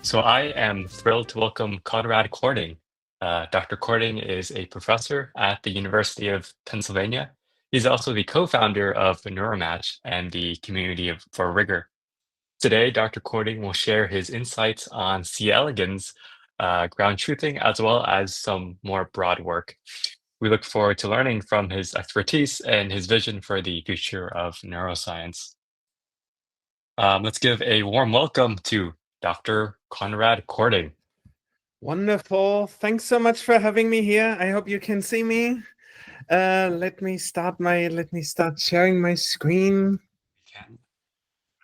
So I am thrilled to welcome Konrad Kording. Dr. Kording is a professor at the University of Pennsylvania. He's also the co-founder of Neuromatch and the Community for Rigor. Today, Dr. Kording will share his insights on C. elegans, ground truthing, as well as some more broad work. We look forward to learning from his expertise and his vision for the future of neuroscience. Let's give a warm welcome to Dr. Konrad Kording. Wonderful. Thanks so much for having me here. I hope you can see me. Let me start sharing my screen.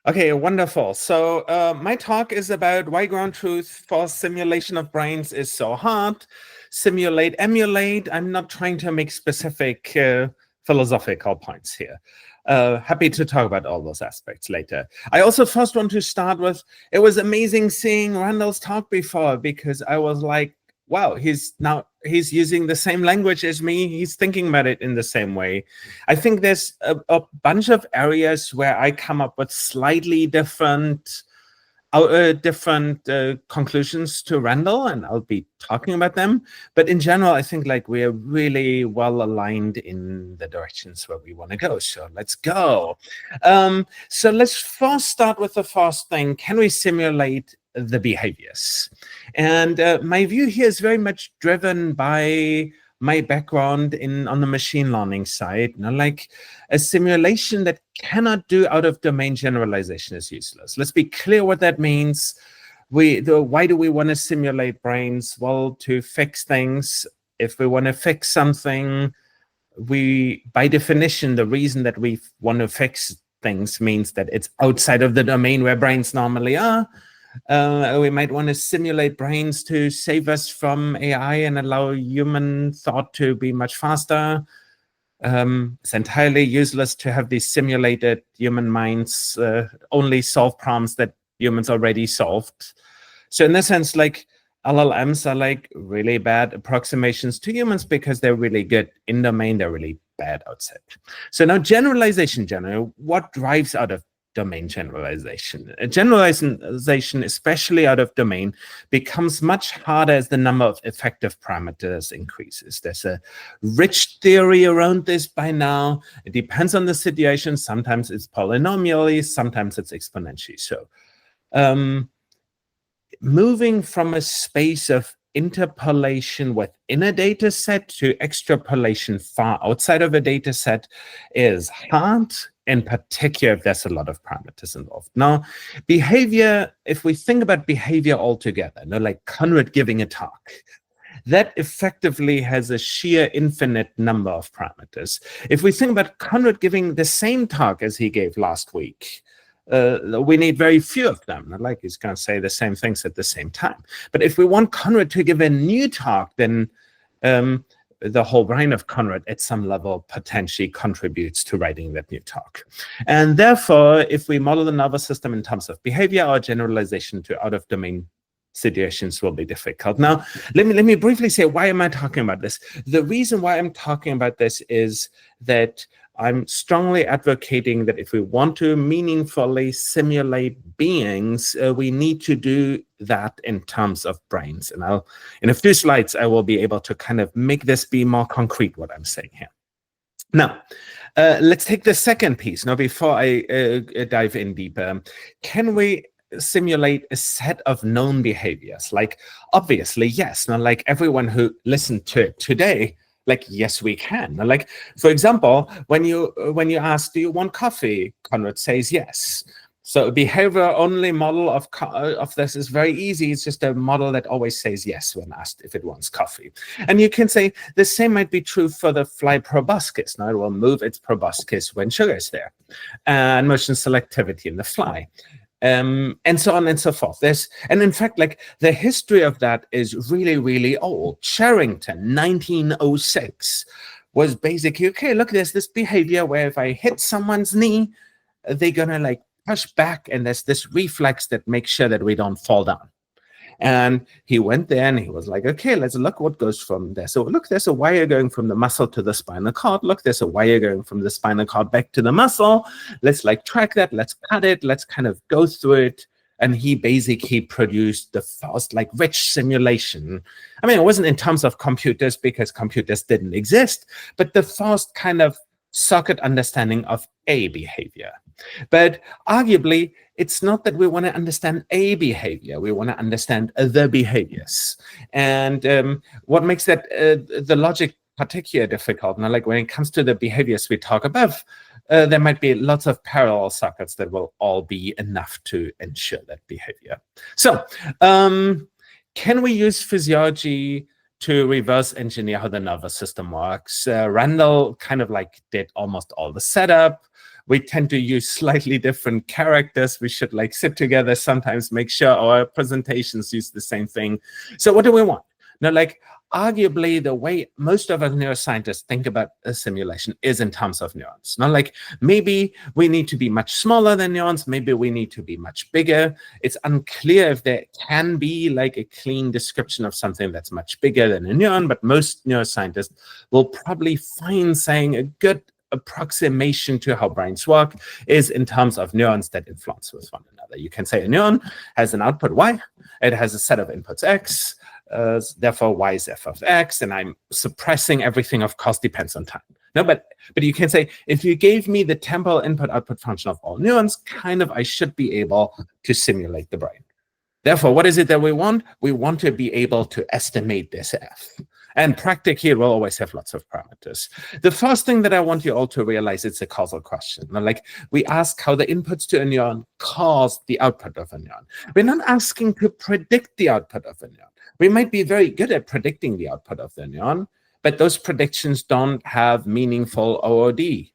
Okay, wonderful. So my talk is about why ground truth for simulation of brains is so hard. Simulate, emulate. I'm not trying to make specific philosophical points here. Happy to talk about all those aspects later. I also first want to start with, it was amazing seeing Randall's talk before, because I was like, wow, he's using the same language as me. He's thinking about it in the same way. I think there's a bunch of areas where I come up with slightly different conclusions to Randall, and I'll be talking about them. But in general, I think like we're really well aligned in the directions where we want to go. So let's go. So let's first start with the first thing. Can we simulate the behaviors? And my view here is very much driven by my background on the machine learning side. Like a simulation that cannot do out-of-domain generalization is useless. Let's be clear what that means. Why do we want to simulate brains? Well, to fix things. If we want to fix something, by definition, the reason that we want to fix things means that it's outside of the domain where brains normally are. We might want to simulate brains to save us from AI and allow human thought to be much faster. It's entirely useless to have these simulated human minds only solve problems that humans already solved. So in this sense, like LLMs are like really bad approximations to humans because they're really good in domain, they're really bad outside. So now generalization, what drives out of domain generalization? Generalization, especially out of domain, becomes much harder as the number of effective parameters increases. There's a rich theory around this by now. It depends on the situation. Sometimes it's polynomially, sometimes it's exponentially. So moving from a space of interpolation within a data set to extrapolation far outside of a data set is hard, in particular if there's a lot of parameters involved. Now, behavior, if we think about behavior altogether, like Konrad giving a talk, that effectively has a sheer infinite number of parameters. If we think about Konrad giving the same talk as he gave last week, we need very few of them. Not like he's going to say the same things at the same time. But if we want Konrad to give a new talk, then the whole brain of Konrad at some level potentially contributes to writing that new talk. And therefore, if we model the nervous system in terms of behavior, our generalization to out-of-domain situations will be difficult. Now, let me briefly say, why am I talking about this? The reason why I'm talking about this is that I'm strongly advocating that if we want to meaningfully simulate beings, we need to do that in terms of brains. And in a few slides, I will be able to kind of make this be more concrete, what I'm saying here. Now, let's take the second piece. Now, before I dive in deeper, can we simulate a set of known behaviors? Like, obviously, yes. Now, like everyone who listened to it today, like, yes, we can. Like, for example, when you ask, do you want coffee? Konrad says yes. So a behavior-only model of this is very easy. It's just a model that always says yes when asked if it wants coffee. And you can say the same might be true for the fly proboscis. Now it will move its proboscis when sugar is there. And motion selectivity in the fly. And so on and so forth. And in fact, like the history of that is really, really old. Sherrington, 1906, was basically, okay, look, there's this behavior where if I hit someone's knee, they're gonna like push back, and there's this reflex that makes sure that we don't fall down. And he went there and he was like, okay, let's look what goes from there. So look, there's a wire going from the muscle to the spinal cord. Look, there's a wire going from the spinal cord back to the muscle. Let's like track that. Let's cut it. Let's kind of go through it and he basically produced the first like rich simulation. I mean, it wasn't in terms of computers because computers didn't exist, but the first kind of circuit understanding of a behavior. But arguably, it's not that we want to understand a behavior. We want to understand the behaviors. And what makes that the logic particularly difficult, now, like when it comes to the behaviors we talk above, there might be lots of parallel circuits that will all be enough to ensure that behavior. So can we use physiology to reverse engineer how the nervous system works? Randall kind of like did almost all the setup. We tend to use slightly different characters. We should like sit together sometimes, make sure our presentations use the same thing. So what do we want? Now, like arguably the way most of us neuroscientists think about a simulation is in terms of neurons. Now, like maybe we need to be much smaller than neurons, maybe we need to be much bigger. It's unclear if there can be like a clean description of something that's much bigger than a neuron, but most neuroscientists will probably find saying a good approximation to how brains work is in terms of neurons that influence with one another. You can say a neuron has an output Y, it has a set of inputs X, therefore Y is f of X, and I'm suppressing everything, of course, depends on time. No, but you can say, if you gave me the temporal input-output function of all neurons, kind of I should be able to simulate the brain. Therefore, what is it that we want? We want to be able to estimate this f. And practically, it will always have lots of parameters. The first thing that I want you all to realize, it's a causal question. Like we ask how the inputs to a neuron cause the output of a neuron. We're not asking to predict the output of a neuron. We might be very good at predicting the output of the neuron, but those predictions don't have meaningful OOD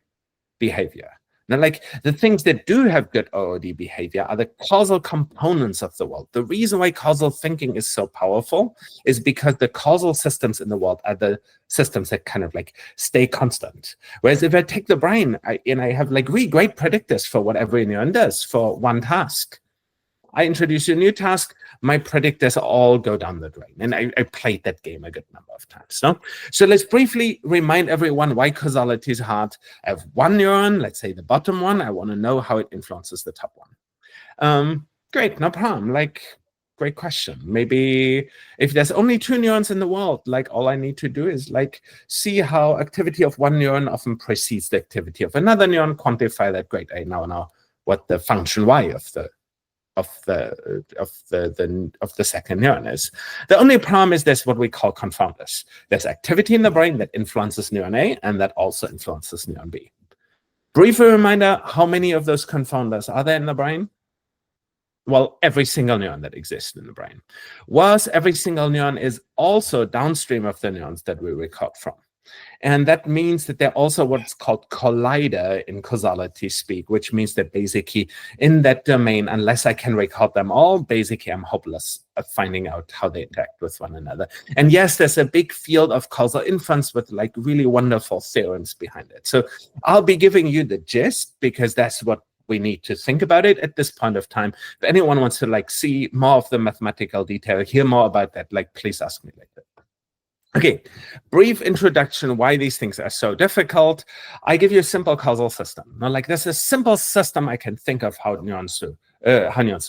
behavior. Now, like the things that do have good OOD behavior are the causal components of the world. The reason why causal thinking is so powerful is because the causal systems in the world are the systems that kind of like stay constant. Whereas if I take the brain and I have like really great predictors for what every neuron does for one task, I introduce a new task, my predictors all go down the drain. And I played that game a good number of times. No? So let's briefly remind everyone why causality is hard. I have one neuron, let's say the bottom one. I want to know how it influences the top one. Great, no problem. Like, great question. Maybe if there's only two neurons in the world, like all I need to do is like see how activity of one neuron often precedes the activity of another neuron, quantify that. Great, I now know what the function Y of the second neuron is. The only problem is there's what we call confounders. There's activity in the brain that influences neuron A and that also influences neuron B. Brief reminder, how many of those confounders are there in the brain? Well, every single neuron that exists in the brain. Whilst every single neuron is also downstream of the neurons that we record from. And that means that they're also what's called collider in causality speak, which means that basically in that domain, unless I can record them all, basically I'm hopeless at finding out how they interact with one another. And yes, there's a big field of causal inference with like really wonderful theorems behind it. So I'll be giving you the gist because that's what we need to think about it at this point of time. If anyone wants to like see more of the mathematical detail, hear more about that, like please ask me later. Okay, brief introduction why these things are so difficult. I give you a simple causal system. Now, like there's a simple system I can think of how neurons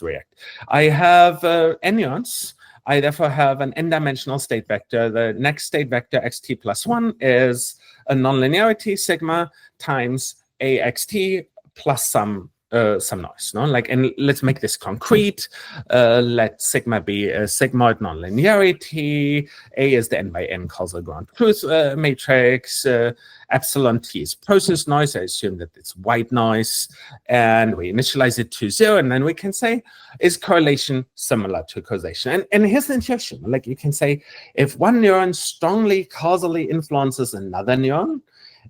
react. I have n neurons. I therefore have an n-dimensional state vector. The next state vector xt plus 1 is a nonlinearity sigma times axt plus some noise, no? Like, and let's make this concrete. Let sigma be a sigmoid nonlinearity. A is the n by n causal ground truth matrix. Epsilon t is process noise. I assume that it's white noise, and we initialize it to 0, and then we can say, is correlation similar to causation? And here's the intuition. Like you can say, if one neuron strongly causally influences another neuron,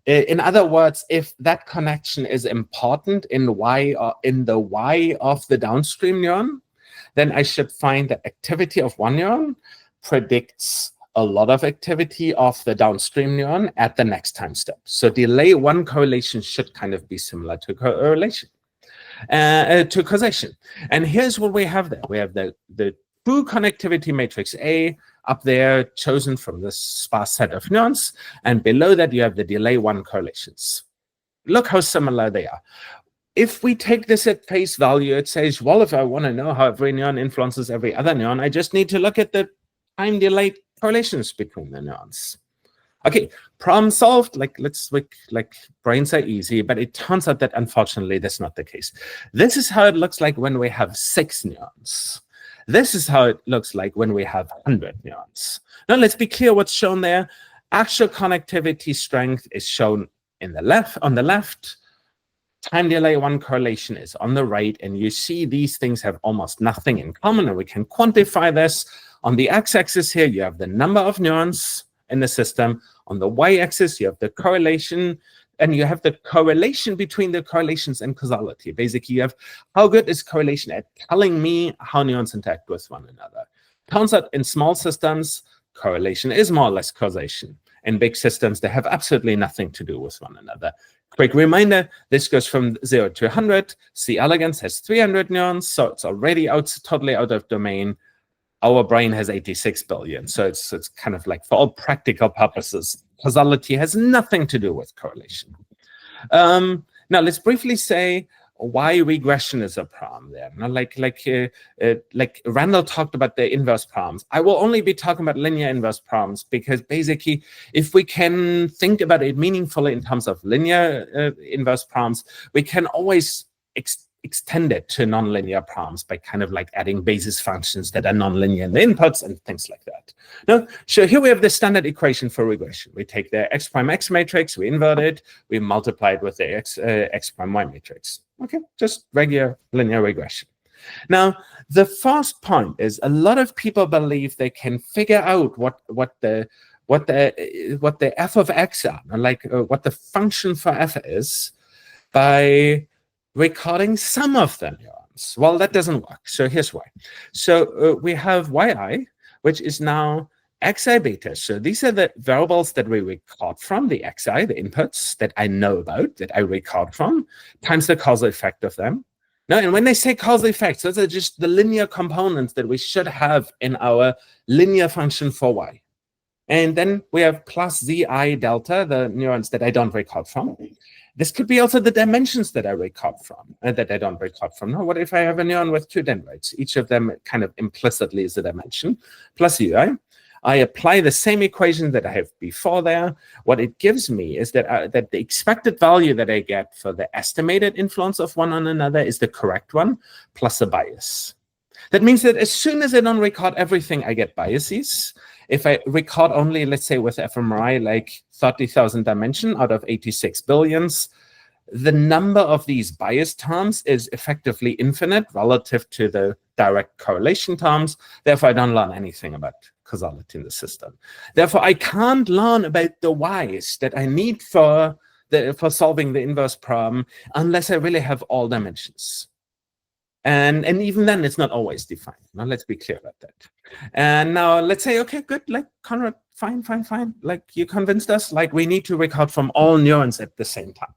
in other words, if that connection is important in the Y of the downstream neuron, then I should find that activity of one neuron predicts a lot of activity of the downstream neuron at the next time step. So delay one correlation should kind of be similar to correlation, to causation. And here's what we have there. We have the true connectivity matrix A up there, chosen from this sparse set of neurons, and below that you have the delay one correlations. Look how similar they are. if we take this at face value, it says, well, if I want to know how every neuron influences every other neuron, I just need to look at the time delay correlations between the neurons. Okay, problem solved. Like brains are easy, but it turns out that unfortunately that's not the case. This is how it looks like when we have 6 neurons. This is how it looks like when we have 100 neurons. Now let's be clear what's shown there. Actual connectivity strength is shown in the left, on the left. Time delay 1 correlation is on the right, and you see these things have almost nothing in common, and we can quantify this. On the x-axis here, you have the number of neurons in the system. On the y-axis, you have the correlation, and you have the correlation between the correlations and causality. Basically, you have how good is correlation at telling me how neurons interact with one another. Turns out in small systems, correlation is more or less causation. In big systems, they have absolutely nothing to do with one another. Quick reminder, this goes from 0 to 100. C. elegans has 300 neurons, so it's already totally out of domain. Our brain has 86 billion, so it's kind of like, for all practical purposes, causality has nothing to do with correlation. Now, let's briefly say why regression is a problem there. Now, like Randall talked about the inverse problems. I will only be talking about linear inverse problems because basically, if we can think about it meaningfully in terms of linear inverse problems, we can always extend it to nonlinear problems by kind of like adding basis functions that are nonlinear in the inputs and things like that. Now, so here we have the standard equation for regression. We take the x prime x matrix, we invert it, we multiply it with the x prime y matrix. Okay, just regular linear regression. Now, the first point is a lot of people believe they can figure out what the f of x are, like what the function for f is, by recording some of the neurons. Well, that doesn't work. So here's why. So we have yi, which is now xi beta. So these are the variables that we record from, the xi, the inputs that I know about, that I record from, times the causal effect of them. Now, and when they say causal effects, those are just the linear components that we should have in our linear function for y. And then we have plus zi delta, the neurons that I don't record from. This could be also the dimensions that I record from, that I don't record from. Now, what if I have a neuron with 2 dendrites? Each of them kind of implicitly is a dimension, plus ui. I apply the same equation that I have before there. What it gives me is that the expected value that I get for the estimated influence of one on another is the correct one, plus a bias. That means that as soon as I don't record everything, I get biases. If I record only, let's say with fMRI, like 30,000 dimension out of 86 billions, the number of these bias terms is effectively infinite relative to the direct correlation terms. Therefore, I don't learn anything about causality in the system. Therefore, I can't learn about the whys that I need for solving the inverse problem unless I really have all dimensions. And even then, it's not always defined. Now, let's be clear about that. And now let's say, okay, good, like Konrad, fine. Like you convinced us, like we need to record from all neurons at the same time.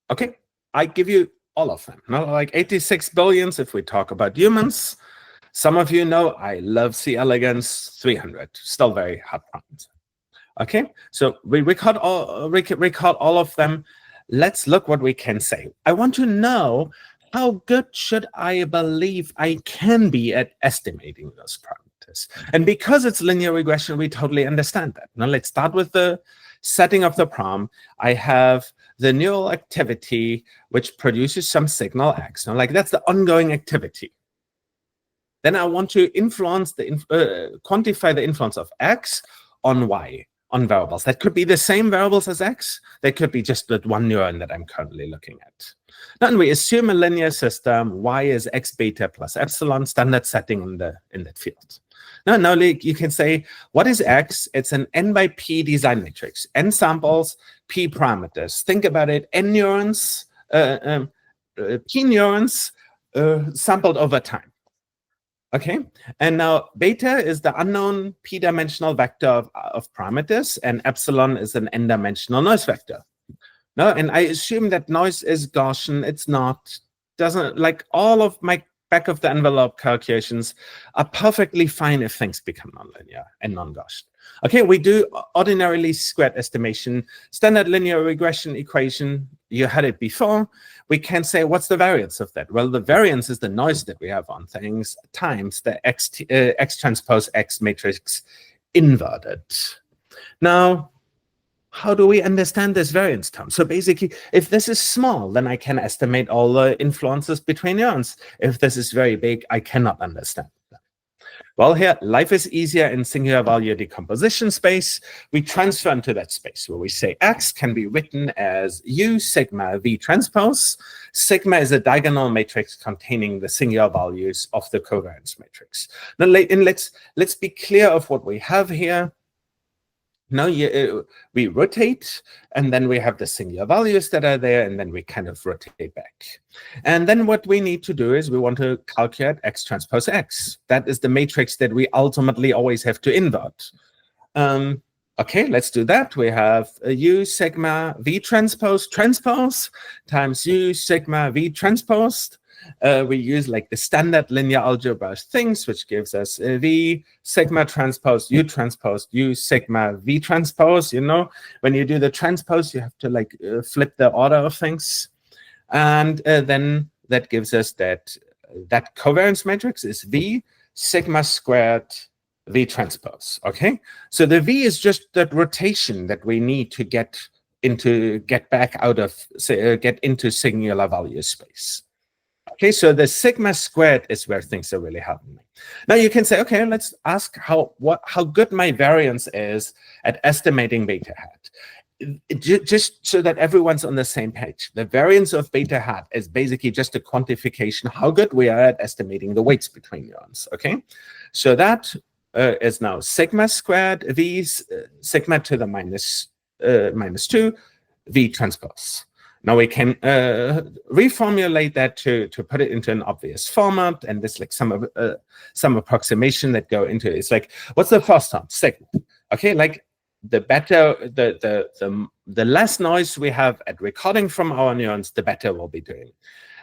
Okay, I give you all of them. Now, like 86 billions if we talk about humans. Some of you know I love C. elegans, 300, still very hard problems. Okay, so we record all of them. Let's look what we can say. I want to know, how good should I believe I can be at estimating those parameters? And because it's linear regression, we totally understand that. Now let's start with the setting of the problem. I have the neural activity, which produces some signal X. Now, like that's the ongoing activity. Then I want to influence quantify the influence of X on Y, on variables. That could be the same variables as X. They could be just that one neuron that I'm currently looking at. Then we assume a linear system. Y is x beta plus epsilon, standard setting in that field. Now you can say, what is X? It's an n by p design matrix. N samples, p parameters. Think about it. N neurons, p neurons sampled over time. Okay, and now beta is the unknown p-dimensional vector of parameters, and epsilon is an n-dimensional noise vector. No, and I assume that noise is Gaussian. It's not. Doesn't, like all of my back of the envelope calculations are perfectly fine if things become nonlinear and non-Gaussian. Okay, we do ordinarily squared estimation, standard linear regression equation, you had it before, we can say, what's the variance of that? Well, the variance is the noise that we have on things times the X transpose X matrix inverted. Now, how do we understand this variance term? So basically, if this is small, then I can estimate all the influences between neurons. If this is very big, I cannot understand that. Well, here, life is easier in singular value decomposition space. We transfer into that space where we say X can be written as U sigma V transpose. Sigma is a diagonal matrix containing the singular values of the covariance matrix. Now, let's be clear of what we have here. Now we rotate, and then we have the singular values that are there, and then we kind of rotate back. And then what we need to do is we want to calculate X transpose X. That is the matrix that we ultimately always have to invert. Okay, let's do that. We have a U sigma V transpose times U sigma V transposed. We use like the standard linear algebra things, which gives us V sigma transpose U sigma V transpose. You know, when you do the transpose, you have to like flip the order of things. And then that gives us that covariance matrix is V sigma squared V transpose. Okay, so the V is just that rotation that we need to get back out of, get into singular value space. Okay, so the sigma squared is where things are really happening. Now you can say, okay, let's ask how good my variance is at estimating beta hat. Just so that everyone's on the same page. The variance of beta hat is basically just a quantification how good we are at estimating the weights between neurons. Okay, so that is now sigma squared V sigma to the minus 2 V transpose. Now we can reformulate that to put it into an obvious format, and there's like some approximation that go into it. It's like, what's the first term? Sigma. Okay, like the better, the less noise we have at recording from our neurons, the better we'll be doing.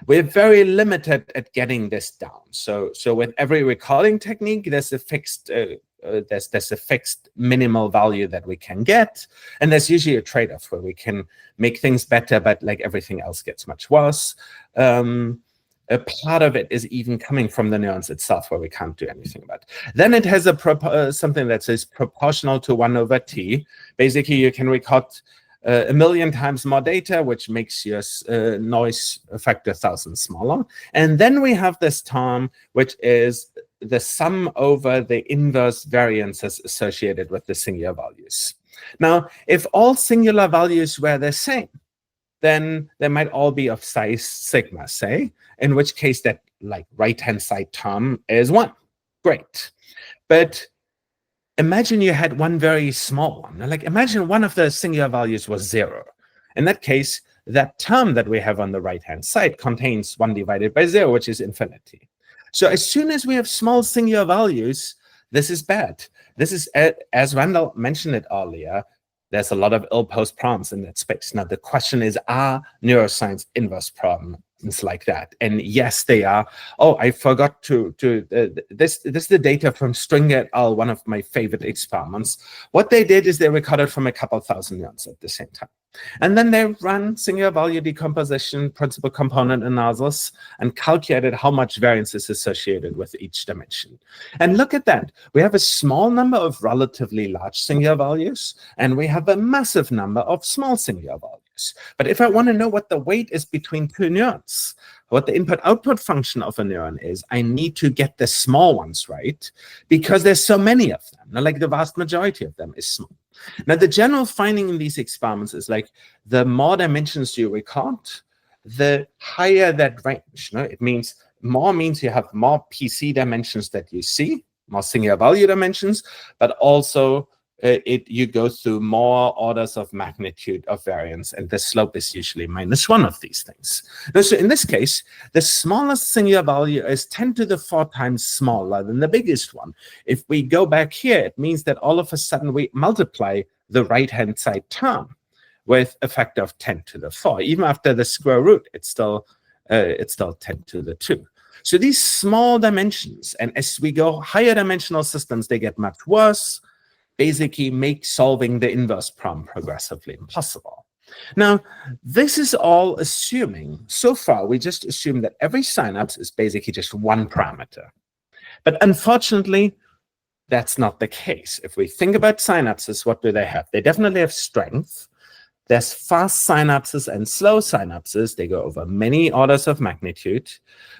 We're very limited at getting this down. So with every recording technique, there's a fixed there's a fixed minimal value that we can get, and there's usually a trade-off where we can make things better, but like everything else gets much worse. A part of it is even coming from the neurons itself, where we can't do anything about it. Then it has a something that says proportional to 1/t. Basically, you can record a million times more data, which makes your noise factor 1,000 smaller. And then we have this term, which is the sum over the inverse variances associated with the singular values. Now, if all singular values were the same, then they might all be of size sigma, say, in which case that like right-hand side term is 1. Great. But imagine you had one very small one. Like imagine one of the singular values was 0. In that case, that term that we have on the right-hand side contains 1 divided by 0, which is infinity. So as soon as we have small singular values, this is bad. This is, as Randall mentioned it earlier, there's a lot of ill-posed problems in that space. Now, the question is, are neuroscience inverse problems like that? And yes, they are. Oh, I forgot this is the data from Stringer et al., one of my favorite experiments. What they did is they recorded from a couple thousand neurons at the same time. And then they ran singular value decomposition, principal component analysis, and calculated how much variance is associated with each dimension. And look at that. We have a small number of relatively large singular values, and we have a massive number of small singular values. But if I want to know what the weight is between two neurons, what the input-output function of a neuron is, I need to get the small ones right, because there's so many of them. Now, like the vast majority of them is small. Now, the general finding in these experiments is like the more dimensions you record, the higher that range. No? It means more means you have more PC dimensions that you see, more singular value dimensions, but also you go through more orders of magnitude of variance, and the slope is usually -1 of these things. Now, so in this case, the smallest singular value is 10 to the 4 times smaller than the biggest one. If we go back here, it means that all of a sudden we multiply the right-hand side term with a factor of 10 to the 4. Even after the square root, it's still 10 to the 2. So these small dimensions, and as we go higher dimensional systems, they get much worse, basically make solving the inverse problem progressively impossible. Now, this is all assuming, so far, we just assume that every synapse is basically just one parameter. But unfortunately, that's not the case. If we think about synapses, what do they have? They definitely have strength. There's fast synapses and slow synapses. They go over many orders of magnitude.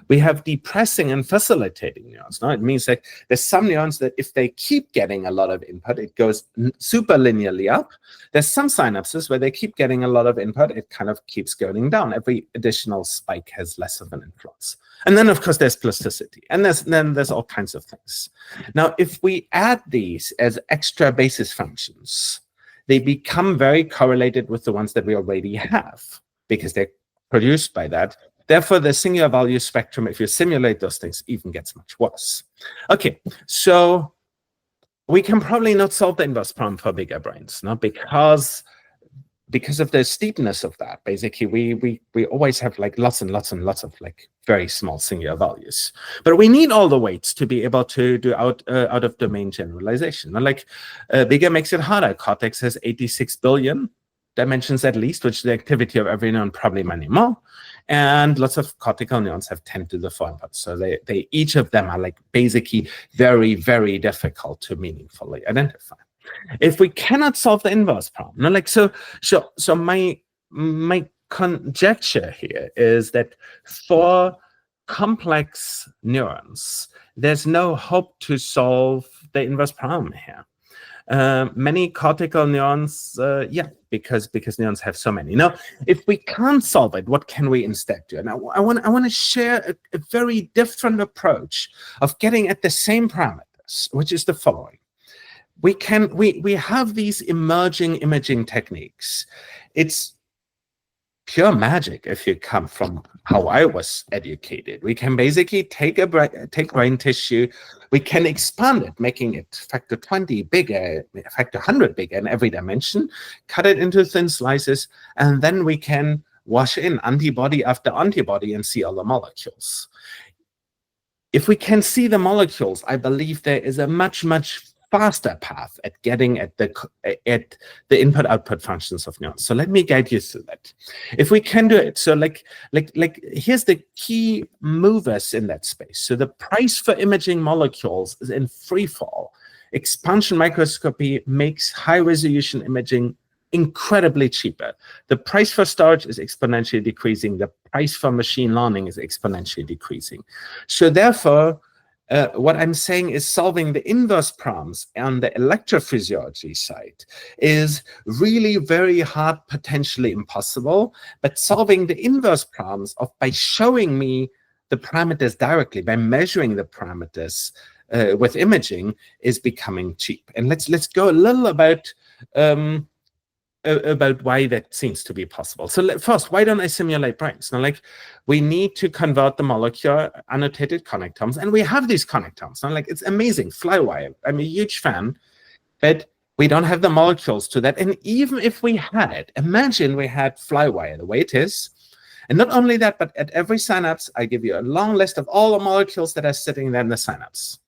We have depressing and facilitating neurons. Now, it means that there's some neurons that if they keep getting a lot of input, it goes super linearly up. There's some synapses where they keep getting a lot of input, it kind of keeps going down. Every additional spike has less of an influence. And then, of course, there's plasticity. And then there's all kinds of things. Now, if we add these as extra basis functions, they become very correlated with the ones that we already have because they're produced by that. Therefore, the singular value spectrum, if you simulate those things, even gets much worse. Okay, so we can probably not solve the inverse problem for bigger brains, no? Because of the steepness of that. Basically, we always have like lots and lots and lots of like very small singular values. But we need all the weights to be able to do out of domain generalization. And like bigger makes it harder. Cortex has 86 billion dimensions at least, which is the activity of every neuron, probably many more. And lots of cortical neurons have 10 to the 4 inputs. So they each of them are like basically very, very difficult to meaningfully identify. If we cannot solve the inverse problem, no, like so my conjecture here is that for complex neurons, there's no hope to solve the inverse problem here. Many cortical neurons, because neurons have so many. Now, if we can't solve it, what can we instead do? And I want to share a very different approach of getting at the same parameters, which is the following. We have these emerging imaging techniques. It's pure magic if you come from how I was educated. We can basically take brain tissue, we can expand it, making it factor 20 bigger, factor 100 bigger in every dimension, cut it into thin slices, and then we can wash in antibody after antibody and see all the molecules. If we can see the molecules, I believe there is a much, much faster path at getting at the input-output functions of neurons. So let me guide you through that. If we can do it, so like here's the key movers in that space. So the price for imaging molecules is in free fall. Expansion microscopy makes high-resolution imaging incredibly cheaper. The price for storage is exponentially decreasing. The price for machine learning is exponentially decreasing. So therefore, what I'm saying is solving the inverse problems on the electrophysiology side is really very hard, potentially impossible, but solving the inverse problems by showing me the parameters directly, by measuring the parameters with imaging is becoming cheap. And let's go a little about why that seems to be possible. So first, why don't I simulate brains? Now, like, we need to convert the molecular annotated connectomes, and we have these connectomes. Now, like, it's amazing, Flywire. I'm a huge fan, but we don't have the molecules to that. And even if we had it, imagine we had Flywire the way it is. And not only that, but at every synapse, I give you a long list of all the molecules that are sitting there in the synapse.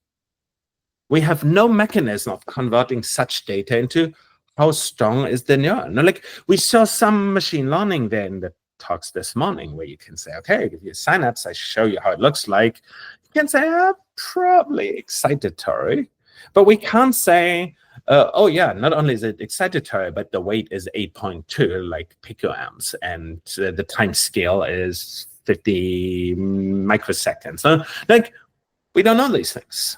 We have no mechanism of converting such data into how strong is the neuron. Now, like, we saw some machine learning there in the talks this morning where you can say, okay, I give you a synapse, I show you how it looks like. You can say, probably excitatory. But we can't say, oh yeah, not only is it excitatory, but the weight is 8.2, like picoamps, and the time scale is 50 microseconds. So, like, we don't know these things.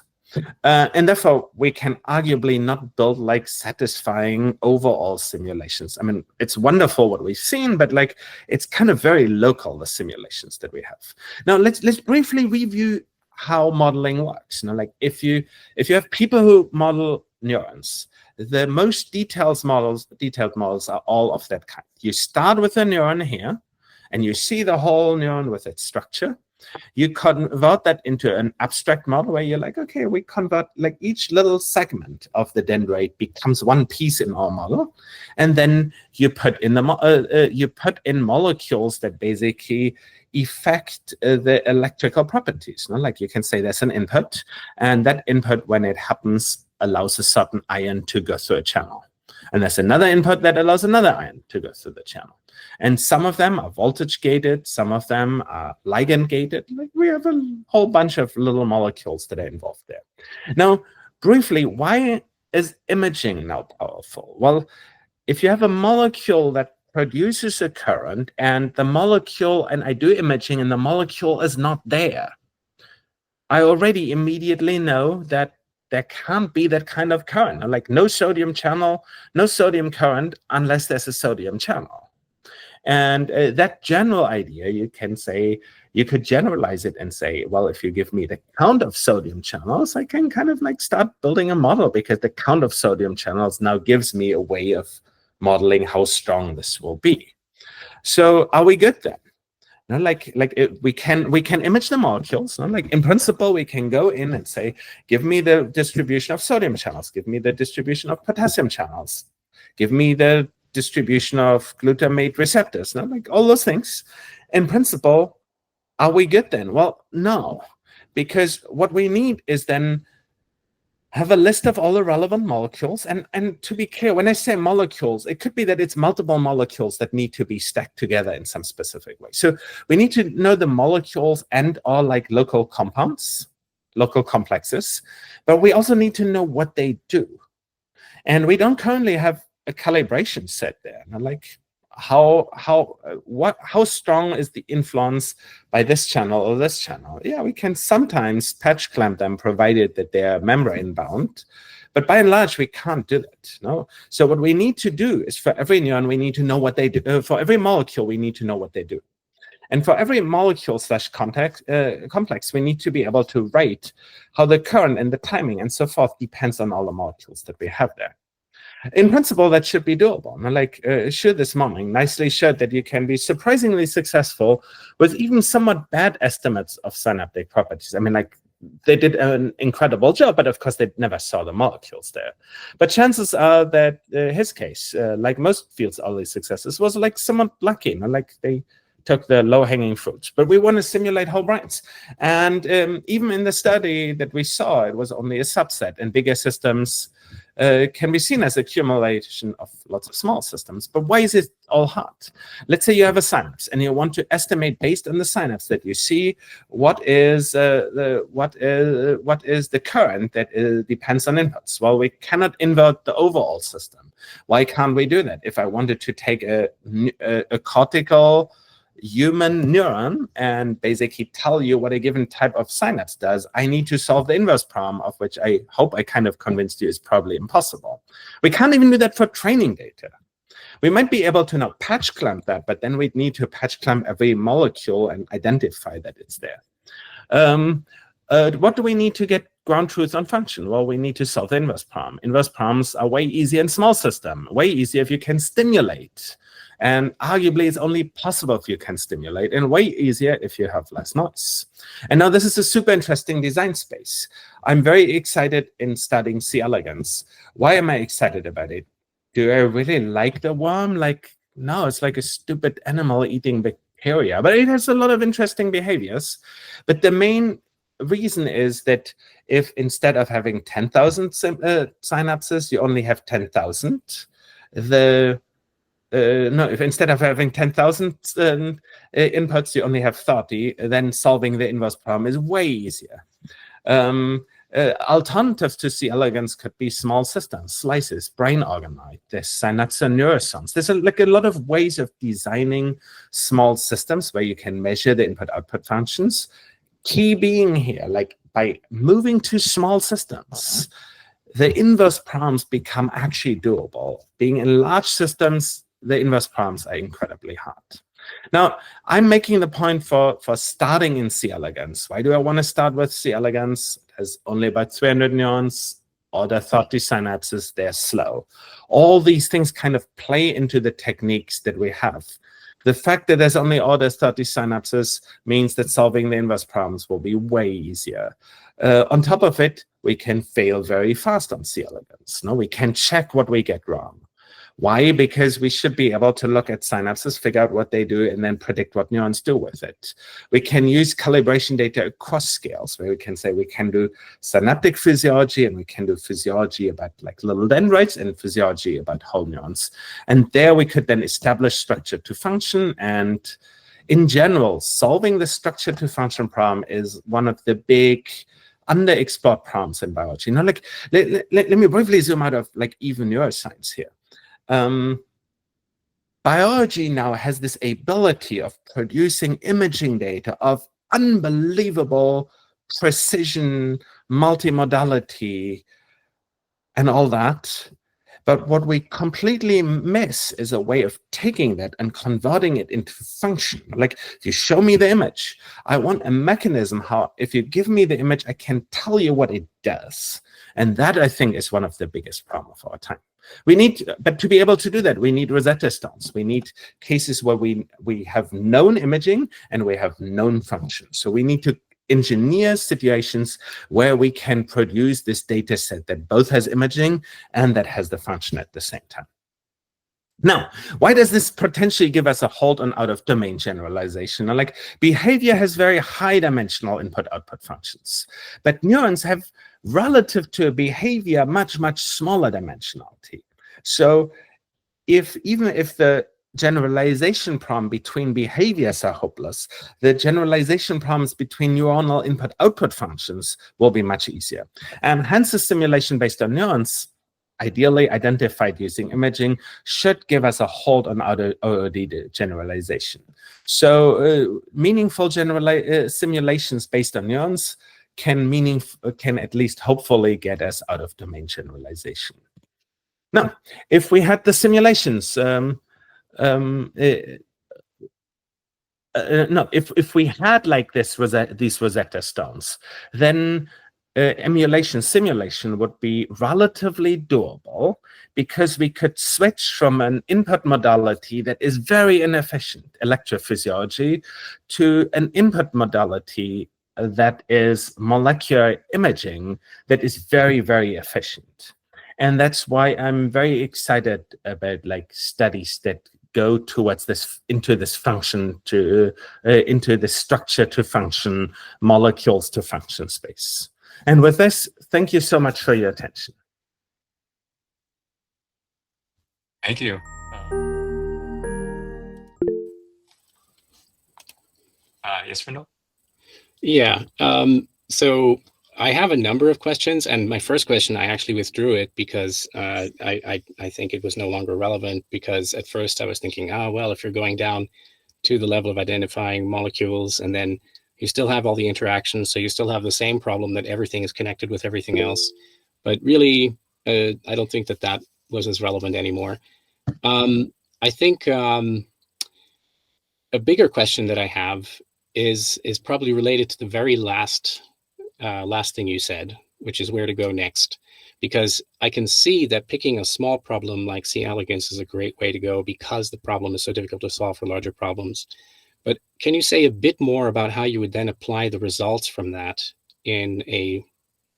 And therefore, we can arguably not build like satisfying overall simulations. I mean, it's wonderful what we've seen, but like it's kind of very local, the simulations that we have. Now, let's briefly review how modeling works. Now, like if you have people who model neurons, the most detailed models are all of that kind. You start with a neuron here, and you see the whole neuron with its structure. You convert that into an abstract model where you're like, okay, we convert like each little segment of the dendrite becomes one piece in our model, and then you put in molecules that basically affect the electrical properties. No? Like you can say there's an input, and that input, when it happens, allows a certain ion to go through a channel. And there's another input that allows another ion to go through the channel. And some of them are voltage gated, some of them are ligand gated. Like we have a whole bunch of little molecules that are involved there. Now, briefly, why is imaging now powerful? Well, if you have a molecule that produces a current and the molecule, and I do imaging and the molecule is not there, I already immediately know that there can't be that kind of current, like no sodium channel, no sodium current unless there's a sodium channel. And that general idea, you can say, you could generalize it and say, well, if you give me the count of sodium channels, I can kind of like start building a model, because the count of sodium channels now gives me a way of modeling how strong this will be. So are we good then? No, we can image the molecules. No? Like in principle, we can go in and say, give me the distribution of sodium channels, give me the distribution of potassium channels, give me the distribution of glutamate receptors. No? Like all those things. In principle, are we good then? Well, no, because what we need is then have a list of all the relevant molecules. And to be clear, when I say molecules, it could be that it's multiple molecules that need to be stacked together in some specific way. So we need to know the molecules and or like local compounds, local complexes, but we also need to know what they do. And we don't currently have a calibration set there. Like how strong is the influence by this channel or this channel? Yeah, we can sometimes patch clamp them, provided that they're membrane bound, but by and large we can't do that. No. So what we need to do is, for every neuron, we need to know what they do. For every molecule, we need to know what they do. And for every molecule / complex, we need to be able to write how the current and the timing and so forth depends on all the molecules that we have there. In principle, that should be doable. And like Xu this morning nicely showed that you can be surprisingly successful with even somewhat bad estimates of synaptic properties. I mean, like they did an incredible job, but of course they never saw the molecules there. But chances are that his case, like most fields' early successes, was like somewhat lucky. You know, like they took the low-hanging fruit. But we want to simulate whole brains. And even in the study that we saw, it was only a subset. And bigger systems can be seen as accumulation of lots of small systems. But why is it all hard? Let's say you have a synapse and you want to estimate, based on the synapse that you see, what is the current that depends on inputs. Well, we cannot invert the overall system. Why can't we do that? If I wanted to take a cortical human neuron and basically tell you what a given type of synapse does, I need to solve the inverse problem, of which I hope I kind of convinced you is probably impossible. We can't even do that for training data. We might be able to now patch clamp that, but then we'd need to patch clamp every molecule and identify that it's there. What do we need to get ground truth on function? Well, we need to solve the inverse problem. Inverse problems are way easier in small system, way easier if you can stimulate. And arguably, it's only possible if you can stimulate, and way easier if you have less noise. And now this is a super interesting design space. I'm very excited in studying C. elegans. Why am I excited about it? Do I really like the worm? Like, no, it's like a stupid animal eating bacteria, but it has a lot of interesting behaviors. But the main reason is that if instead of having 10,000 synapses, you only have 10,000, if instead of having 10,000 inputs, you only have 30, then solving the inverse problem is way easier. Alternatives to C. elegans could be small systems, slices, brain organoid, there's synapse and neuroscience. There's like a lot of ways of designing small systems where you can measure the input-output functions. Key being here, like by moving to small systems, the inverse problems become actually doable. Being in large systems, the inverse problems are incredibly hard. Now, I'm making the point for starting in C. elegans. Why do I want to start with C. elegans? There's only about 300 neurons, order 30 synapses, they're slow. All these things kind of play into the techniques that we have. The fact that there's only order 30 synapses means that solving the inverse problems will be way easier. On top of it, we can fail very fast on C. elegans. No, we can check what we get wrong. Why? Because we should be able to look at synapses, figure out what they do, and then predict what neurons do with it. We can use calibration data across scales, where we can say we can do synaptic physiology, and we can do physiology about like little dendrites, and physiology about whole neurons. And there we could then establish structure to function. And in general, solving the structure to function problem is one of the big underexplored problems in biology. Now, like, let me briefly zoom out of like even neuroscience here. Biology now has this ability of producing imaging data of unbelievable precision, multimodality, and all that. But what we completely miss is a way of taking that and converting it into function. Like, you show me the image. I want a mechanism how, if you give me the image, I can tell you what it does. And that, I think, is one of the biggest problems of our time. We need, but to be able to do that, we need Rosetta Stones. We need cases where we have known imaging and we have known functions. So we need to engineer situations where we can produce this data set that both has imaging and that has the function at the same time. Now, why does this potentially give us a hold on out-of-domain generalization? Now, like, behavior has very high-dimensional input-output functions, but neurons have, relative to behavior, much, much smaller dimensionality. So even if the generalization problem between behaviors are hopeless, the generalization problems between neuronal input-output functions will be much easier. And hence, a simulation based on neurons, ideally identified using imaging, should give us a hold on OOD generalization. So meaningful simulations based on neurons can at least hopefully get us out of domain generalization. Now, if we had the simulations, if we had like these Rosetta Stones, then emulation simulation would be relatively doable, because we could switch from an input modality that is very inefficient, electrophysiology, to an input modality that is molecular imaging that is very, very efficient. And that's why I'm very excited about like studies that go towards this, into this function to, into the structure to function, molecules to function space. And with this, thank you so much for your attention. Thank you. Yes, Rendell? Yeah. So I have a number of questions, and my first question, I actually withdrew it because I think it was no longer relevant, because at first I was thinking, well, if you're going down to the level of identifying molecules, and then you still have all the interactions, so you still have the same problem that everything is connected with everything else. But really, I don't think that that was as relevant anymore. I think a bigger question that I have is probably related to the very last thing you said, which is where to go next. Because I can see that picking a small problem like C. elegans is a great way to go, because the problem is so difficult to solve for larger problems. But can you say a bit more about how you would then apply the results from that in a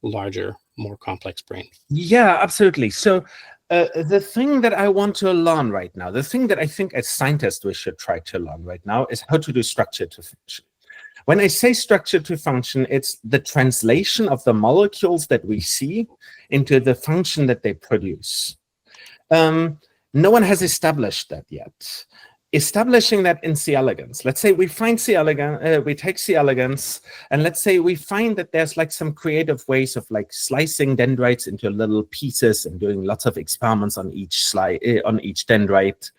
larger, more complex brain? Yeah, absolutely. So the thing that I want to learn right now, the thing that I think as scientists we should try to learn right now, is how to do structure to function. When I say structure to function, it's the translation of the molecules that we see into the function that they produce. No one has established that yet. Establishing that in C. elegans, let's say we find C. elegans, we take C. elegans, and let's say we find that there's like some creative ways of like slicing dendrites into little pieces and doing lots of experiments on each dendrite,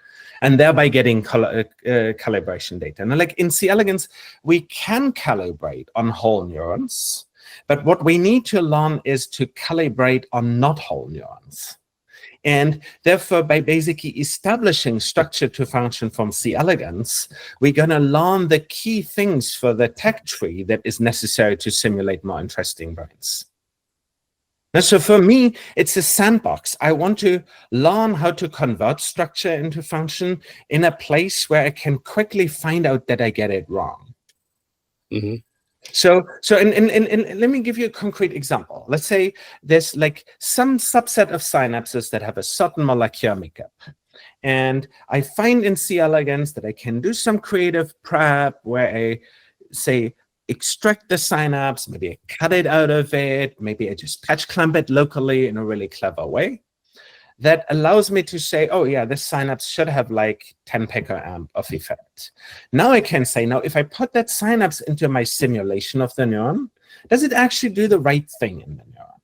and thereby getting calibration data. Now, like in C. elegans, we can calibrate on whole neurons, but what we need to learn is to calibrate on not whole neurons. And therefore, by basically establishing structure to function from C. elegans, we're going to learn the key things for the tech tree that is necessary to simulate more interesting brains. Now, so for me, it's a sandbox. I want to learn how to convert structure into function in a place where I can quickly find out that I get it wrong. Mm-hmm. So let me give you a concrete example. Let's say there's like some subset of synapses that have a certain molecular makeup. And I find in C. elegans that I can do some creative prep where I say, extract the synapse, maybe I cut it out of it, maybe I just patch clamp it locally in a really clever way. That allows me to say, oh yeah, this synapse should have like 10 picoamp of effect. Now I can say, now if I put that synapse into my simulation of the neuron, does it actually do the right thing in the neuron?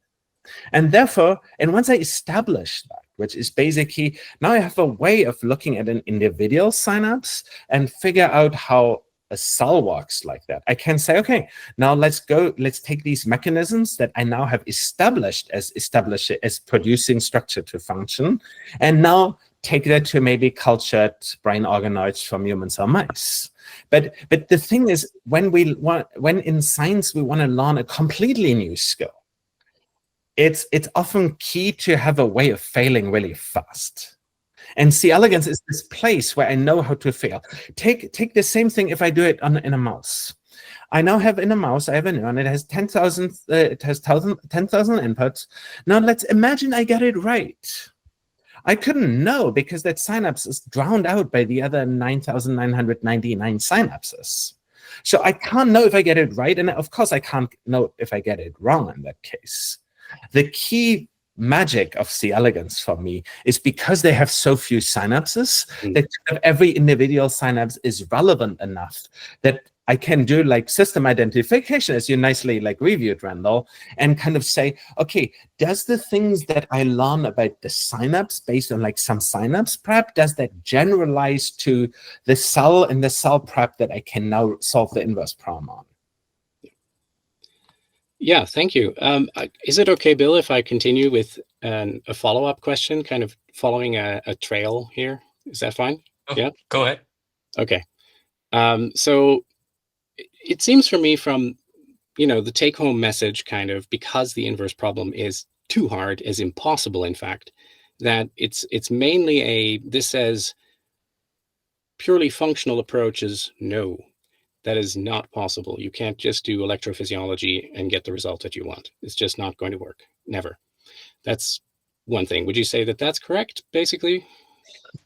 And therefore, and once I establish that, which is basically, now I have a way of looking at an individual synapse and figure out how a cell works like that. I can say, okay, now let's take these mechanisms that I now have established as producing structure to function, and now take that to maybe cultured brain organoids from humans or mice. But the thing is, when in science we want to learn a completely new skill, it's often key to have a way of failing really fast. And C. elegans is this place where I know how to fail. Take the same thing if I do it in a mouse. I now have in a mouse, I have a neuron, it has 10,000 inputs. Now let's imagine I get it right. I couldn't know because that synapse is drowned out by the other 9,999 synapses. So I can't know if I get it right. And of course, I can't know if I get it wrong in that case. The key magic of C. elegans for me is because they have so few synapses that every individual synapse is relevant enough that I can do like system identification, as you nicely like reviewed, Randall, and kind of say, okay, does the things that I learn about the synapse based on like some synapse prep, does that generalize to the cell and the cell prep that I can now solve the inverse problem on? Yeah, thank you. Is it okay, Bill, if I continue with a follow-up question, kind of following a trail here? Is that fine? Oh, yeah? Go ahead. Okay. So it seems for me from, the take-home message kind of, because the inverse problem is too hard, is impossible, in fact, that it's mainly this says purely functional approaches, no. That is not possible. You can't just do electrophysiology and get the result that you want. It's just not going to work. Never. That's one thing. Would you say that that's correct, basically?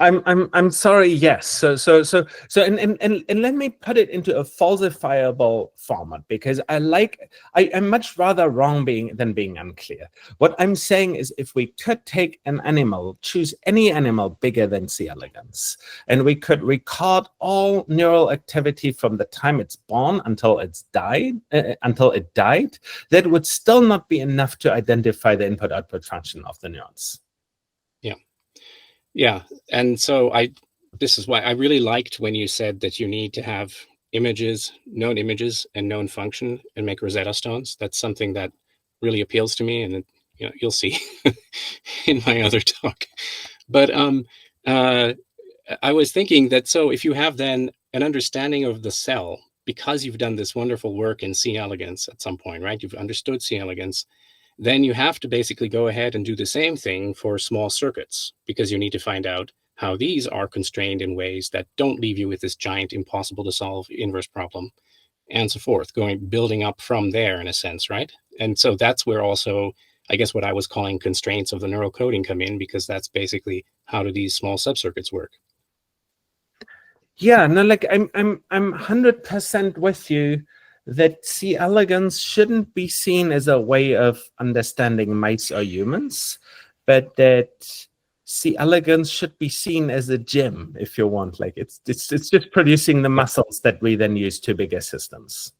I'm sorry. Yes. So and let me put it into a falsifiable format, because I'm much rather wrong than being unclear. What I'm saying is, if we could take an animal, choose any animal bigger than C. elegans, and we could record all neural activity from the time it's born until it died, that would still not be enough to identify the input-output function of the neurons. Yeah, and so this is why I really liked when you said that you need to have images, known images, and known function, and make Rosetta Stones. That's something that really appeals to me, and you'll see in my other talk. But I was thinking that, so if you have then an understanding of the cell, because you've done this wonderful work in C. elegans at some point, right? You've understood C. elegans. Then you have to basically go ahead and do the same thing for small circuits, because you need to find out how these are constrained in ways that don't leave you with this giant, impossible to solve inverse problem, and so forth, building up from there in a sense, right? And so that's where also, I guess, what I was calling constraints of the neural coding come in, because that's basically how do these small subcircuits work. Yeah, no, like I'm 100% with you that C. elegans shouldn't be seen as a way of understanding mice or humans, but that C. elegans should be seen as a gym, if you want. Like it's just producing the muscles that we then use to bigger systems.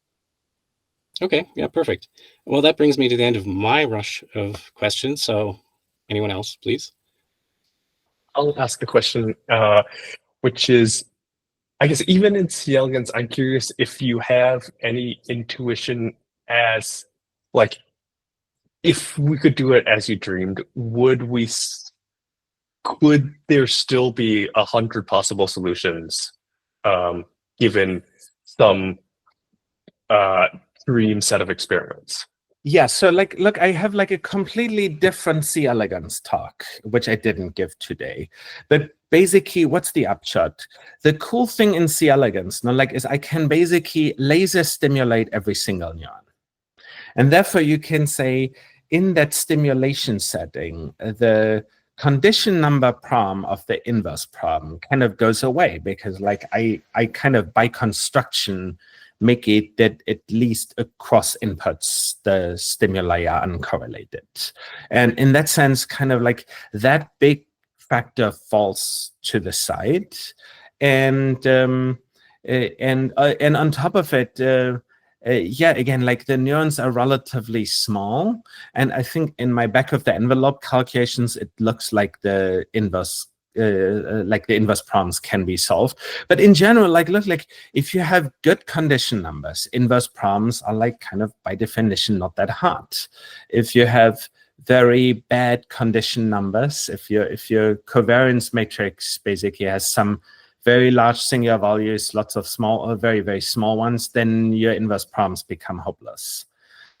Okay, yeah, perfect. Well, that brings me to the end of my rush of questions. So anyone else, please? I'll ask a question, which is, I guess even in C. elegans, I'm curious if you have any intuition as, like, if we could do it as you dreamed, could there still be 100 possible solutions, given some dream set of experiments? Yeah, so look, I have like a completely different C. elegans talk, which I didn't give today. But basically, what's the upshot? The cool thing in C. elegans, is I can basically laser stimulate every single neuron. And therefore, you can say in that stimulation setting, the condition number prom of the inverse prom kind of goes away, because like I kind of by construction make it that at least across inputs the stimuli are uncorrelated, and in that sense kind of like that big factor falls to the side, and on top of it, yeah, again, like the neurons are relatively small, and I think in my back of the envelope calculations, it looks like the inverse proms can be solved. But in general, like look, like if you have good condition numbers, inverse proms are like kind of by definition not that hard. If you have very bad condition numbers, if your covariance matrix basically has some very large singular values, lots of small or very, very small ones, then your inverse proms become hopeless.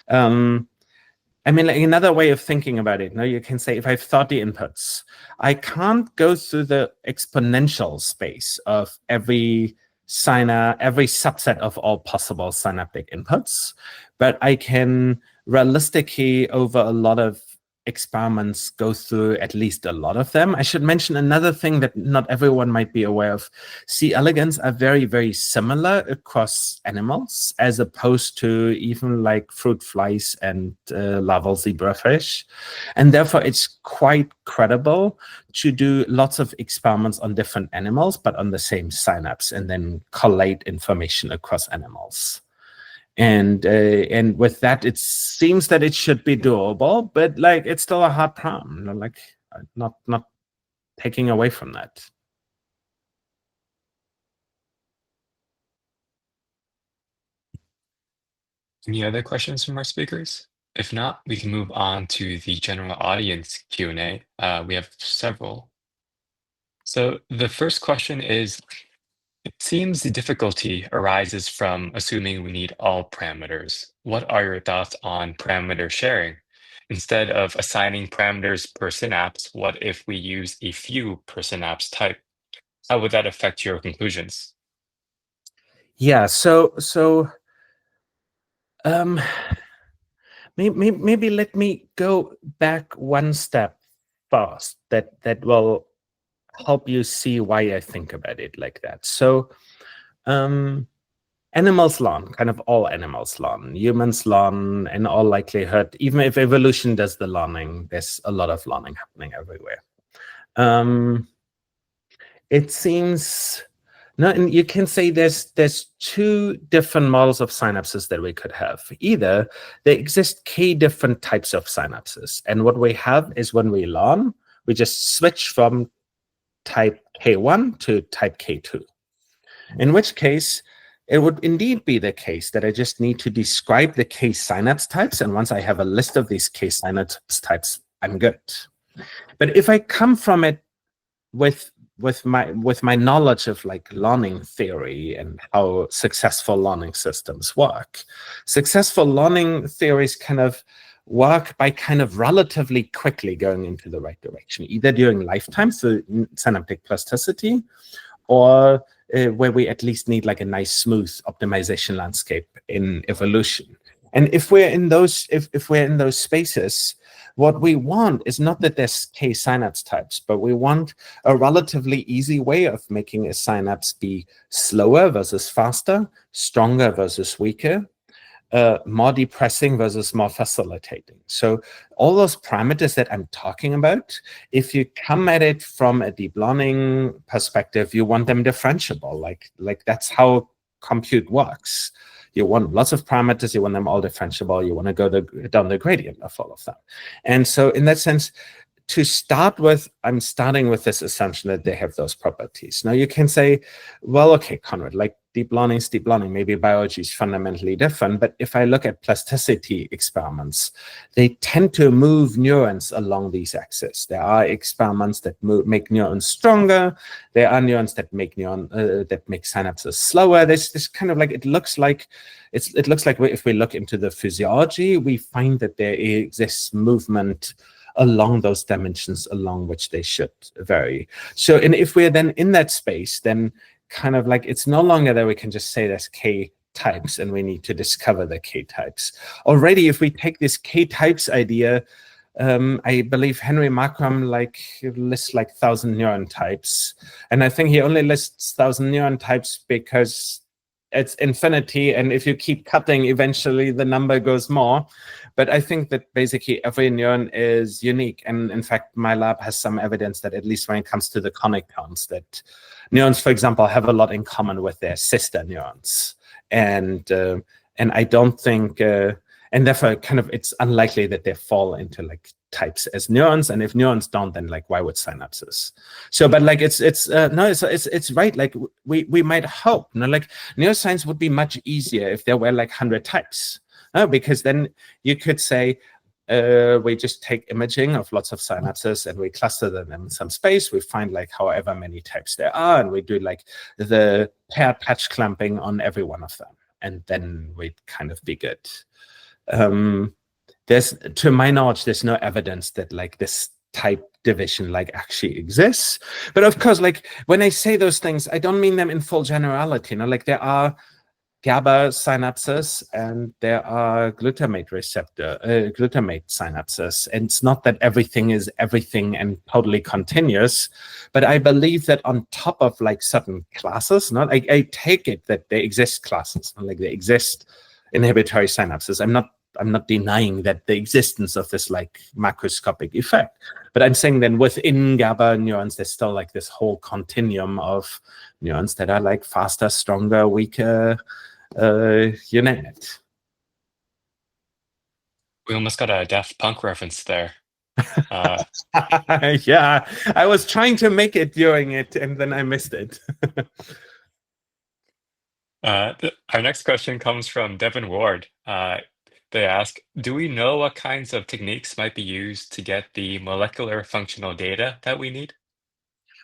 I mean, like another way of thinking about it, you can say if I have 30 inputs, I can't go through the exponential space of every subset of all possible synaptic inputs, but I can realistically, over a lot of experiments, go through at least a lot of them. I should mention another thing that not everyone might be aware of. C. elegans are very, very similar across animals, as opposed to even like fruit flies and larval zebrafish. And therefore, it's quite credible to do lots of experiments on different animals, but on the same synapse, and then collate information across animals. And with that, it seems that it should be doable, but like it's still a hard problem. Like not taking away from that. Any other questions from our speakers? If not, we can move on to the general audience Q&A. We have several. So the first question is, it seems the difficulty arises from assuming we need all parameters. What are your thoughts on parameter sharing? Instead of assigning parameters per synapse, what if we use a few per synapse type? How would that affect your conclusions? Yeah, so maybe let me go back one step first. That will help you see why I think about it like that. So animals learn, kind of all animals learn. Humans learn in all likelihood. Even if evolution does the learning, there's a lot of learning happening everywhere. It seems, no, and you can say there's two different models of synapses that we could have. Either there exist k different types of synapses, and what we have is when we learn, we just switch from type K1 to type K2. In which case, it would indeed be the case that I just need to describe the K synapse types, and once I have a list of these K synapse types, I'm good. But if I come from it with my knowledge of like learning theory and how successful learning systems work, successful learning theories kind of work by kind of relatively quickly going into the right direction, either during lifetime through synaptic plasticity, or where we at least need like a nice smooth optimization landscape in evolution. And if we're in those, if we're in those spaces, what we want is not that there's K synapse types, but we want a relatively easy way of making a synapse be slower versus faster, stronger versus weaker, more depressing versus more facilitating. So all those parameters that I'm talking about, if you come at it from a deep learning perspective, you want them differentiable. Like that's how compute works. You want lots of parameters, you want them all differentiable, you want to go down the gradient of all of them. And so in that sense, to start with, I'm starting with this assumption that they have those properties. Now you can say, well, okay, Konrad, like deep learning is deep learning. Maybe biology is fundamentally different. But if I look at plasticity experiments, they tend to move neurons along these axes. There are experiments that make neurons stronger. There are neurons that make synapses slower. There's this kind of like, it looks like if we look into the physiology, we find that there exists movement along those dimensions along which they should vary. So, and if we're then in that space, then kind of like it's no longer that we can just say there's K types and we need to discover the K types. Already, if we take this K types idea, I believe Henry Markram lists 1,000 neuron types, and I think he only lists 1,000 neuron types because it's infinity, and if you keep cutting, eventually the number goes more. But I think that basically every neuron is unique, and in fact, my lab has some evidence that at least when it comes to the conic counts, that neurons, for example, have a lot in common with their sister neurons, and I don't think. And therefore, kind of, it's unlikely that they fall into types as neurons. And if neurons don't, then why would synapses? So, but it's right. We might hope, neuroscience would be much easier if there were 100 types, because then you could say, we just take imaging of lots of synapses and we cluster them in some space. We find however many types there are, and we do the paired patch clamping on every one of them, and then we'd kind of be good. To my knowledge, there's no evidence that this type division actually exists. But of course, when I say those things, I don't mean them in full generality. There are GABA synapses and there are glutamate synapses. And it's not that everything is everything and totally continuous, but I believe that on top of certain classes, I take it that there exist classes, there exist inhibitory synapses. I'm not denying that the existence of this macroscopic effect, but I'm saying then within GABA neurons, there's still this whole continuum of neurons that are faster, stronger, weaker, you name it. We almost got a Daft Punk reference there. Yeah, I was trying to make it during it, and then I missed it. Our next question comes from Devin Ward. They ask, do we know what kinds of techniques might be used to get the molecular functional data that we need?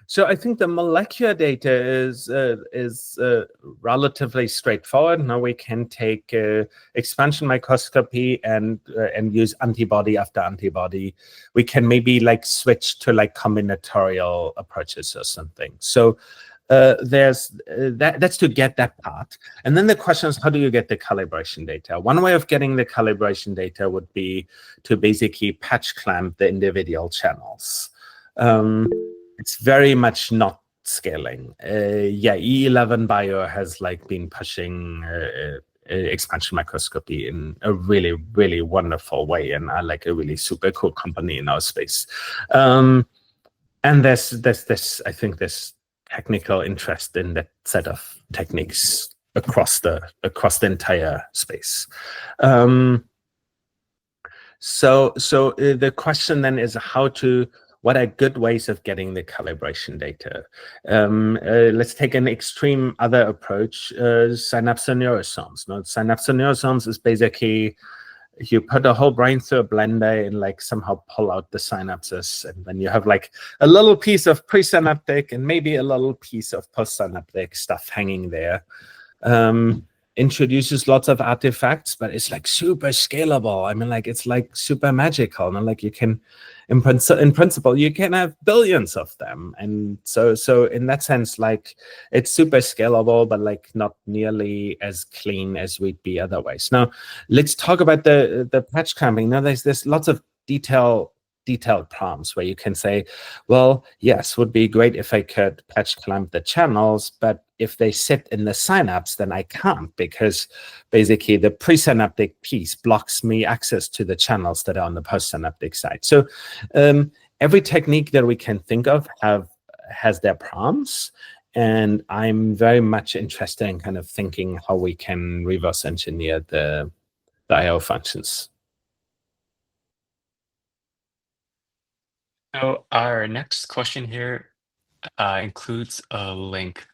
So I think the molecular data is relatively straightforward. Now we can take expansion microscopy and use antibody after antibody. We can maybe switch to combinatorial approaches or something. So there's that's to get that part. And then the question is, how do you get the calibration data? One way of getting the calibration data would be to basically patch clamp the individual channels. It's very much not scaling. E11 Bio has been pushing expansion microscopy in a really, really wonderful way, and are a really super cool company in our space. And there's I think there's technical interest in that set of techniques across the entire space. So the question then is what are good ways of getting the calibration data? Let's take an extreme other approach, synapsoneurosomes. Synapsoneurosomes is basically you put a whole brain through a blender and somehow pull out the synapses, and then you have a little piece of presynaptic and maybe a little piece of postsynaptic stuff hanging there. Introduces lots of artifacts, but it's super scalable. I mean, it's super magical, and you can, in principle, you can have billions of them. And so in that sense, it's super scalable, but not nearly as clean as we'd be otherwise. Now, let's talk about the patch clamping. Now, there's lots of detailed prompts where you can say, well, yes, would be great if I could patch clamp the channels, but if they sit in the synapse, then I can't, because basically the presynaptic piece blocks me access to the channels that are on the postsynaptic side. So every technique that we can think of has their prompts, and I'm very much interested in kind of thinking how we can reverse engineer the I/O functions. So our next question here includes a link.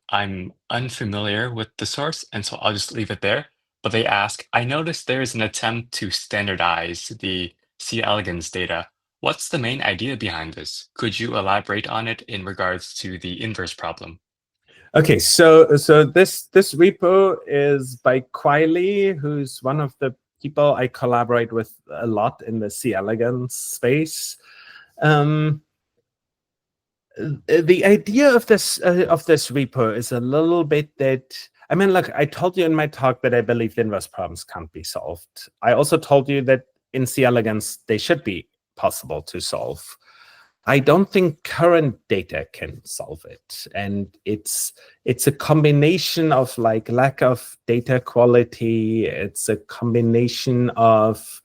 I'm unfamiliar with the source, and so I'll just leave it there. But they ask, I noticed there's an attempt to standardize the C. elegans data. What's the main idea behind this? Could you elaborate on it in regards to the inverse problem? Okay, so this repo is by Kwai Lee, who's one of the people I collaborate with a lot in the C. elegans space. The idea of this repo is a little bit that, I mean, look, I told you in my talk that I believe the inverse problems can't be solved. I also told you that in C. elegans they should be possible to solve. I don't think current data can solve it. And it's a combination of like lack of data quality. It's a combination of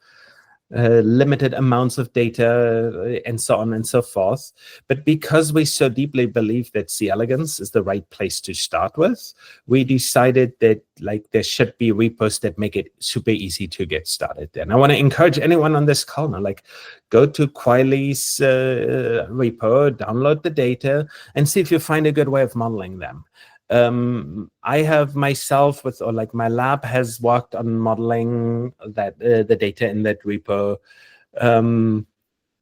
limited amounts of data and so on and so forth. But because we so deeply believe that C. elegans is the right place to start with, we decided that like there should be repos that make it super easy to get started there. And I want to encourage anyone on this call now, like go to Quiley's repo, download the data, and see if you find a good way of modeling them. I have myself my lab has worked on modeling that the data in that repo.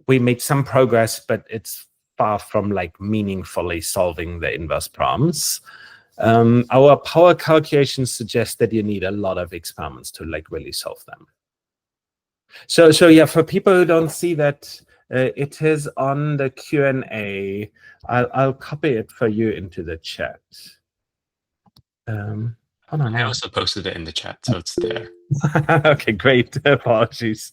We made some progress, but it's far from like meaningfully solving the inverse problems. Our power calculations suggest that you need a lot of experiments to like really solve them. So yeah, for people who don't see that, it is on the Q&A. I'll copy it for you into the chat. Hold on. I also posted it in the chat, so it's there. Okay, great. Apologies.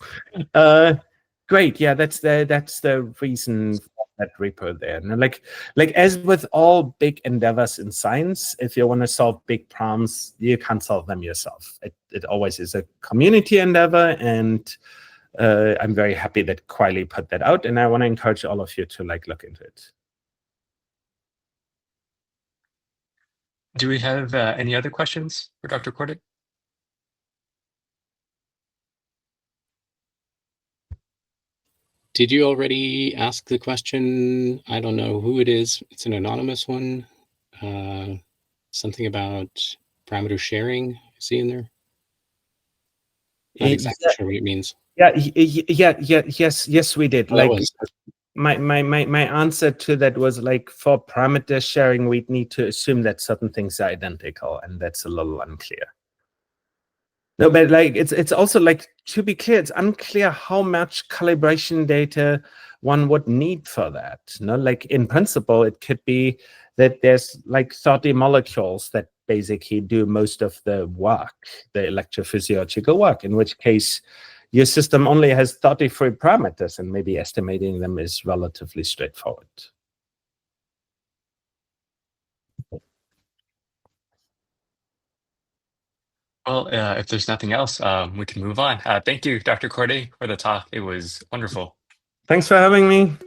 Great. Yeah, that's the reason for that repo there. And like as with all big endeavors in science, if you want to solve big problems, you can't solve them yourself. It always is a community endeavor, and I'm very happy that Quiley put that out, and I want to encourage all of you to like look into it. Do we have any other questions for Dr. Kording? Did you already ask the question? I don't know who it is. It's an anonymous one. Something about parameter sharing. I see in there. Not exactly sure what it means. Yes, we did. Oh, like my answer to that was like for parameter sharing, we'd need to assume that certain things are identical, and that's a little unclear. No, but like it's also like, to be clear, it's unclear how much calibration data one would need for that. No, like in principle, it could be that there's like 30 molecules that basically do most of the work, the electrophysiological work, in which case your system only has 33 parameters, and maybe estimating them is relatively straightforward. Well, if there's nothing else, we can move on. Thank you, Dr. Kording, for the talk. It was wonderful. Thanks for having me.